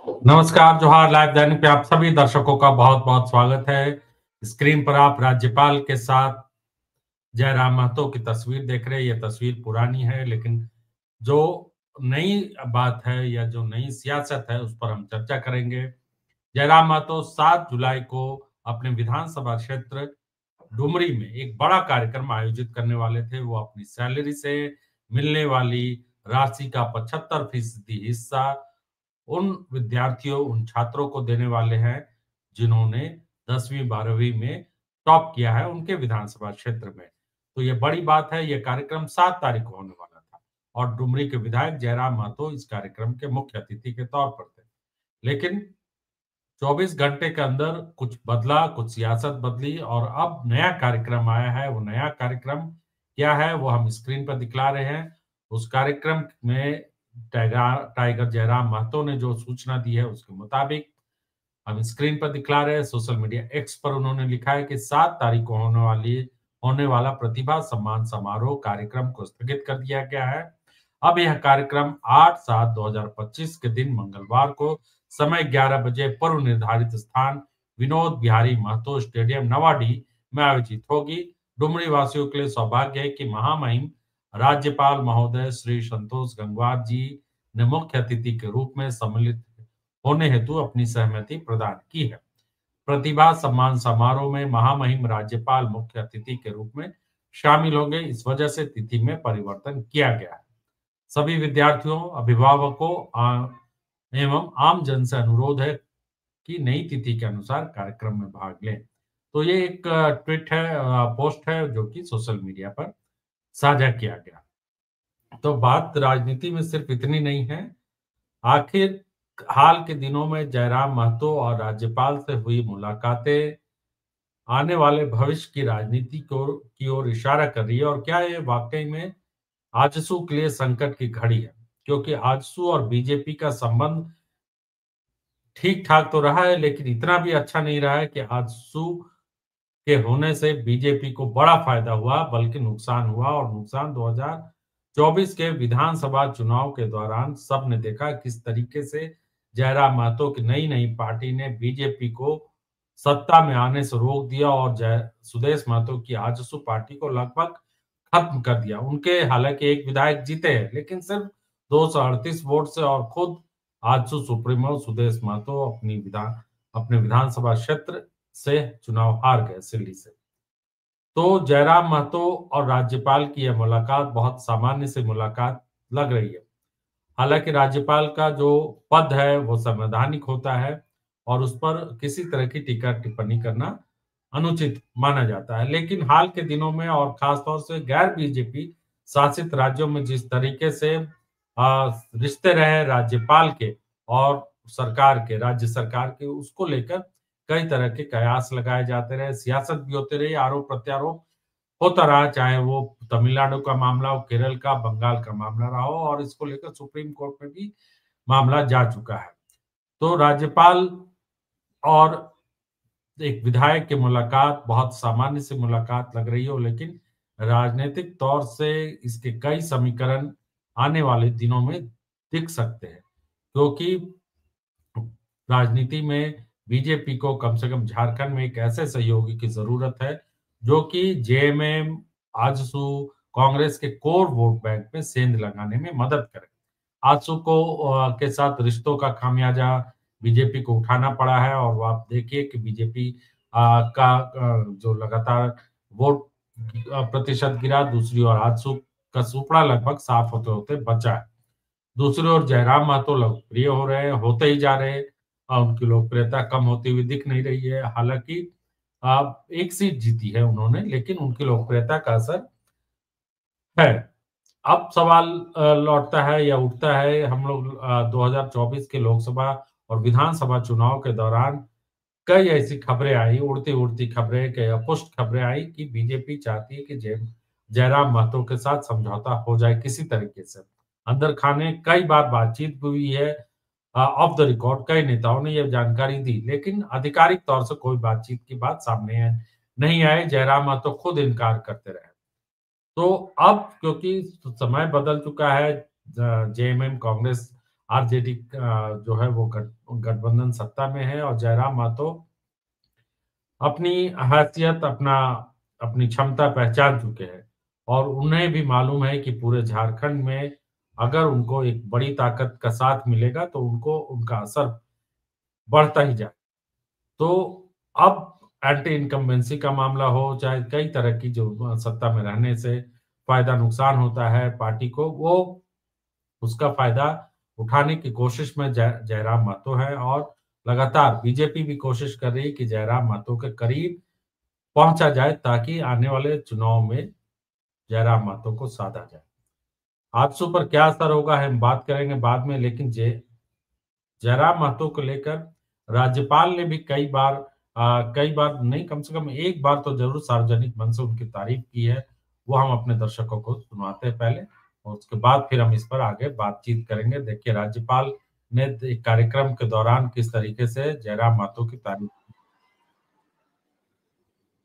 नमस्कार, जोहार लाइव दैनिक पे आप सभी दर्शकों का बहुत-बहुत स्वागत है। स्क्रीन पर आप राज्यपाल के साथ जयराम महतो की तस्वीर देख रहे हैं। ये तस्वीर पुरानी है, लेकिन जो नई बात है या जो नई सियासत है, उस पर हम चर्चा करेंगे। जयराम महतो 7 जुलाई को अपने विधानसभा क्षेत्र डुमरी में एक बड़ा कार्यक्रम आयोजित करने वाले थे। वो अपनी सैलरी से मिलने वाली राशि का 75% हिस्सा उन विद्यार्थियों, उन छात्रों को देने वाले हैं, जिन्होंने 10वीं 12वीं में टॉप किया है उनके विधानसभा क्षेत्र में। तो ये बड़ी बात है, ये कार्यक्रम 7 तारीख को होने वाला था और डुमरी के विधायक जयराम महतो इस कार्यक्रम के मुख्य अतिथि के तौर पर थे। लेकिन 24 घंटे के अंदर कुछ बदला, कुछ सियासत बदली और अब नया कार्यक्रम आया है। वो नया कार्यक्रम क्या है, वो हम स्क्रीन पर दिखला रहे हैं। उस कार्यक्रम में टाइगर जयराम महतो ने जो सूचना दी है, उसके मुताबिक हम स्क्रीन पर दिखला रहे हैं। सोशल मीडिया एक्स पर उन्होंने लिखा है कि 7 तारीख को होने वाला प्रतिभा सम्मान समारोह कार्यक्रम को स्थगित कर दिया गया है। अब यह कार्यक्रम 8/7/2025 के दिन मंगलवार को समय 11 बजे पूर्व निर्धारित स्थान विनोद बिहारी महतो स्टेडियम नवाडी में आयोजित होगी। डुमरी वासियों के लिए सौभाग्य है कि महामहिम राज्यपाल महोदय श्री संतोष गंगवार जी ने मुख्य अतिथि के रूप में सम्मिलित होने हेतु अपनी सहमति प्रदान की है। प्रतिभा सम्मान समारोह में महामहिम राज्यपाल मुख्य अतिथि के रूप में शामिल होंगे। इस वजह से तिथि में परिवर्तन किया गया है। सभी विद्यार्थियों, अभिभावकों एवं आम जन से अनुरोध है कि नई तिथि के अनुसार कार्यक्रम में भाग लें। तो ये एक ट्वीट है, पोस्ट है जो कि सोशल मीडिया पर साझा किया गया। तो बात राजनीति में सिर्फ इतनी नहीं है। आखिर हाल के दिनों में जयराम महतो और राज्यपाल से हुई मुलाकातें आने वाले भविष्य की राजनीति की ओर इशारा कर रही है और क्या ये वाकई में आजसू के लिए संकट की घड़ी है? क्योंकि आजसू और बीजेपी का संबंध ठीक ठाक तो रहा है, लेकिन इतना भी अच्छा नहीं रहा है कि आजसू के होने से बीजेपी को बड़ा फायदा हुआ, बल्कि नुकसान हुआ। और नुकसान 2024 के विधानसभा चुनाव के दौरान सबने देखा किस तरीके से जयराम महतो की नई नई पार्टी ने बीजेपी को सत्ता में आने से रोक दिया और जय सुदेश महतो की आजसू पार्टी को लगभग खत्म कर दिया। उनके हालांकि एक विधायक जीते हैं, लेकिन सिर्फ 238 वोट से, और खुद आजसू सुप्रीमो सुदेश महतो अपने विधानसभा क्षेत्र से चुनाव हार गए सिल्ली से। तो जयराम महतो और राज्यपाल की यह मुलाकात बहुत सामान्य सी मुलाकात लग रही है। हालांकि राज्यपाल का जो पद है वो संवैधानिक होता है और उस पर किसी तरह की टीका टिप्पणी करना अनुचित माना जाता है। लेकिन हाल के दिनों में और खासतौर से गैर बीजेपी शासित राज्यों में जिस तरीके से रिश्ते रहे राज्यपाल के और राज्य सरकार के, उसको लेकर कई तरह के कयास लगाए जाते रहे, सियासत भी होते रही, आरोप प्रत्यारोप होता रहा, चाहे वो तमिलनाडु का मामला हो, केरल का, बंगाल का मामला रहा हो, और इसको लेकर सुप्रीम कोर्ट में भी मामला जा चुका है। तो राज्यपाल और एक विधायक की मुलाकात बहुत सामान्य सी मुलाकात लग रही हो, लेकिन राजनीतिक तौर से इसके कई समीकरण आने वाले दिनों में दिख सकते हैं, क्योंकि राजनीति में बीजेपी को कम से कम झारखंड में एक ऐसे सहयोगी की जरूरत है जो कि जेएमएम, आजसू, कांग्रेस के कोर वोट बैंक में सेंध लगाने में मदद करे। आजसू को के साथ रिश्तों का खामियाजा बीजेपी को उठाना पड़ा है और वो आप देखिए कि बीजेपी का जो लगातार वोट प्रतिशत गिरा, दूसरी ओर आजसू का सुपड़ा लगभग साफ होते होते बचा है। दूसरी ओर जयराम महतो लोकप्रिय हो रहे हैं, होते ही जा रहे हैं। उनकी लोकप्रियता कम होती हुई दिख नहीं रही है। हालांकि एक सीट जीती है उन्होंने, लेकिन उनकी लोकप्रियता का असर है। अब सवाल लौटता है या उठता है, हम लोग 2024 के लोकसभा और विधानसभा चुनाव के दौरान कई ऐसी खबरें आई, उड़ती-उड़ती खबरें, कई अपुष्ट खबरें आई कि बीजेपी चाहती है कि जयराम महतो के साथ समझौता हो जाए किसी तरीके से। अंदर खाने कई बार बातचीत भी हुई है, ऑफ द रिकॉर्ड कई नेताओं ने यह जानकारी दी, लेकिन आधिकारिक तौर से कोई बातचीत की बात सामने नहीं आई। जयराम महतो खुद इनकार करते रहे। तो अब क्योंकि समय बदल चुका है, जेएमएम कांग्रेस आरजेडी जो है वो गठबंधन सत्ता में है और जयराम महतो अपनी हैसियत अपनी क्षमता पहचान चुके हैं और उन्हें भी मालूम है कि पूरे झारखंड में अगर उनको एक बड़ी ताकत का साथ मिलेगा तो उनको उनका असर बढ़ता ही जाए। तो अब एंटी इनकम्बेंसी का मामला हो, चाहे कई तरह की जो सत्ता में रहने से फ़ायदा नुकसान होता है पार्टी को, वो उसका फ़ायदा उठाने की कोशिश में जयराम महतो है और लगातार बीजेपी भी कोशिश कर रही है कि जयराम महतो के करीब पहुँचा जाए ताकि आने वाले चुनाव में जयराम महतो को साधा जाए। आजसू पर क्या असर होगा हम बात करेंगे बाद में, लेकिन जयराम महतो को लेकर राज्यपाल ने भी कई बार नहीं, कम से कम एक बार तो ज़रूर सार्वजनिक मंच से उनकी तारीफ़ की है। वो हम अपने दर्शकों को सुनवाते हैं पहले और उसके बाद फिर हम इस पर आगे बातचीत करेंगे। देखिए राज्यपाल ने एक कार्यक्रम के दौरान किस तरीके से जयराम महतो की तारीफ़ की।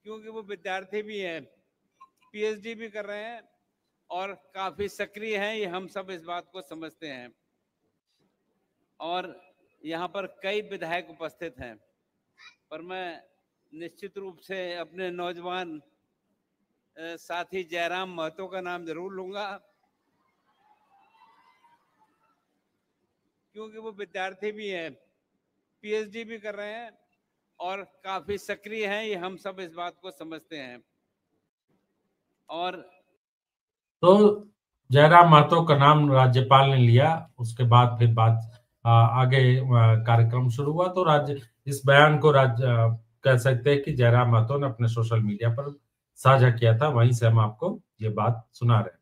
क्योंकि वो विद्यार्थी भी हैं, पीएचडी भी कर रहे हैं और काफी सक्रिय हैं, ये हम सब इस बात को समझते हैं। और यहाँ पर कई विधायक उपस्थित हैं, पर मैं निश्चित रूप से अपने नौजवान साथी जयराम महतो का नाम जरूर लूंगा, क्योंकि वो विद्यार्थी भी हैं, पीएचडी भी कर रहे हैं और काफी सक्रिय हैं, ये हम सब इस बात को समझते हैं। और तो जयराम महतो का नाम राज्यपाल ने लिया, उसके बाद फिर आगे कार्यक्रम शुरू हुआ। तो इस बयान को कह सकते हैं कि जयराम महतो ने अपने सोशल मीडिया पर साझा किया था, वहीं से हम आपको ये बात सुना रहे हैं।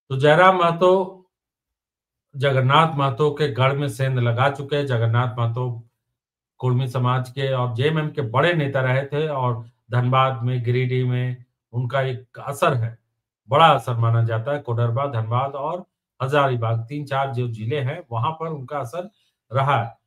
तो जयराम महतो जगन्नाथ महतो के गढ़ में सेंध लगा चुके हैं। जगन्नाथ महतो कुर्मी समाज के और जेएमएम के बड़े नेता रहे थे और धनबाद में, गिरिडीह में उनका एक असर है, बड़ा असर माना जाता है। कोडरबा, धनबाद और हजारीबाग 3-4 जो जिले हैं, वहां पर उनका असर रहा है।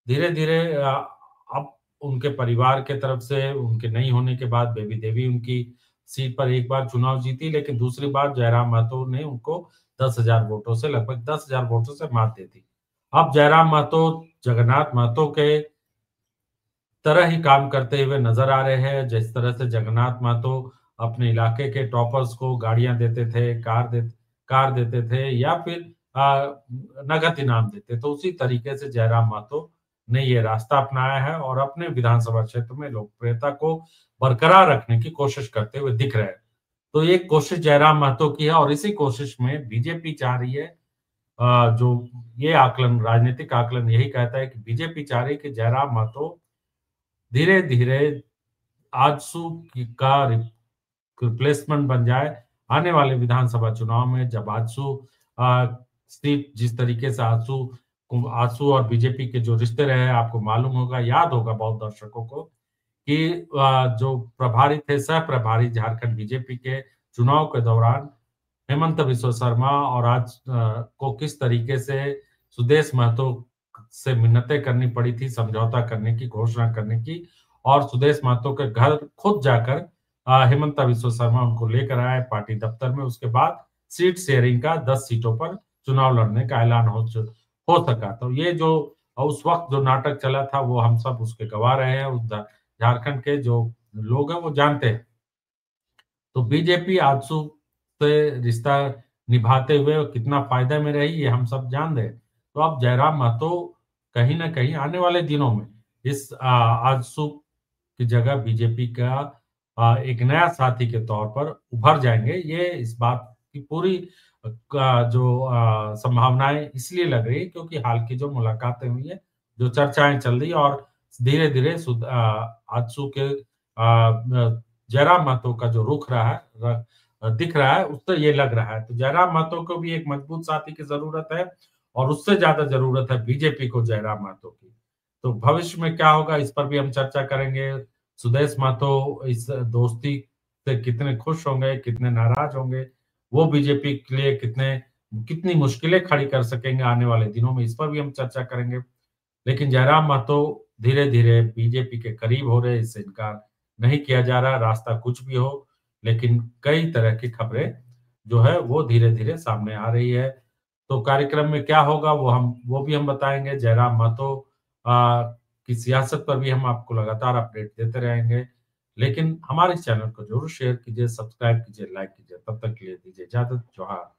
धीरे-धीरे अब उनके परिवार के तरफ से उनके नहीं होने के बाद बेबी देवी उनकी सीट पर एक बार चुनाव जीती, लेकिन दूसरी बार जयराम महतो ने उनको 10,000 वोटों से, लगभग 10,000 वोटों से मात दे दी। अब जयराम महतो जगन्नाथ महतो के तरह ही काम करते हुए नजर आ रहे हैं। जिस तरह से जगन्नाथ महतो अपने इलाके के टॉपर्स को गाड़ियां देते थे, कार देते थे या फिर नगद इनाम देते, तो उसी तरीके से जयराम महतो ने ये रास्ता अपनाया है और अपने विधानसभा क्षेत्र में लोकप्रियता को बरकरार रखने की कोशिश करते हुए दिख रहे हैं। तो ये कोशिश जयराम महतो की है और इसी कोशिश में बीजेपी चाह रही है, जो ये आकलन, राजनीतिक आकलन यही कहता है कि बीजेपी चाह रही है कि जयराम महतो धीरे-धीरे आजसू का रिप्लेसमेंट बन जाए आने वाले विधानसभा चुनाव में, जब आजसू सीट, जिस तरीके से आजसू और बीजेपी के जो रिश्ते रहे, आपको मालूम होगा, याद होगा बहुत दर्शकों को कि जो प्रभारी थे, सह प्रभारी झारखंड बीजेपी के चुनाव के दौरान हेमंत बिस्वा शर्मा और को किस तरीके से सुदेश महतो से मिन्नतें करनी पड़ी थी, समझौता करने की, घोषणा करने की, और सुदेश महतो के घर खुद जाकर हेमंत बिस्वा शर्मा उनको लेकर आए पार्टी दफ्तर में। उसके बाद सीट शेयरिंग का 10 सीटों पर चुनाव लड़ने का ऐलान हो सका। तो ये जो उस वक्त जो नाटक चला था, वो हम सब उसके गवाह रहे हैं। उस झारखंड के जो लोग हैं वो जानते हैं। तो बीजेपी आजसू से रिश्ता निभाते हुए कितना फायदा में रही, ये हम सब जान रहे हैं। तो अब जयराम महतो कहीं न कहीं आने वाले दिनों में इस आजसू की जगह बीजेपी का एक नया साथी के तौर पर उभर जाएँगे। ये इस बात की पूरी जो संभावनाएँ इसलिए लग रही है क्योंकि हाल की जो मुलाकातें हुई हैं, जो चर्चाएँ चल रही हैं और धीरे-धीरे आजसू के जयराम महतो का जो रुख रहा है दिख रहा है, उससे ये लग रहा है। तो जयराम महतो को भी एक मजबूत साथी की ज़रूरत है और उससे ज़्यादा ज़रूरत है बीजेपी को जयराम महतो की। तो भविष्य में क्या होगा, इस पर भी हम चर्चा करेंगे। सुदेश महतो इस दोस्ती से कितने खुश होंगे, कितने नाराज़ होंगे, वो बीजेपी के लिए कितनी मुश्किलें खड़ी कर सकेंगे आने वाले दिनों में, इस पर भी हम चर्चा करेंगे। लेकिन जयराम महतो धीरे-धीरे बीजेपी के करीब हो रहे, इससे इनकार नहीं किया जा रहा, रास्ता कुछ भी हो, लेकिन कई तरह की खबरें जो है वो धीरे-धीरे सामने आ रही है। तो कार्यक्रम में क्या होगा वो भी हम बताएंगे। जयराम महतो की सियासत पर भी हम आपको लगातार अपडेट देते रहेंगे। लेकिन हमारे चैनल को जरूर शेयर कीजिए, सब्सक्राइब कीजिए, लाइक कीजिए। तब तक के लिए दीजिए इजाजत। जोहार।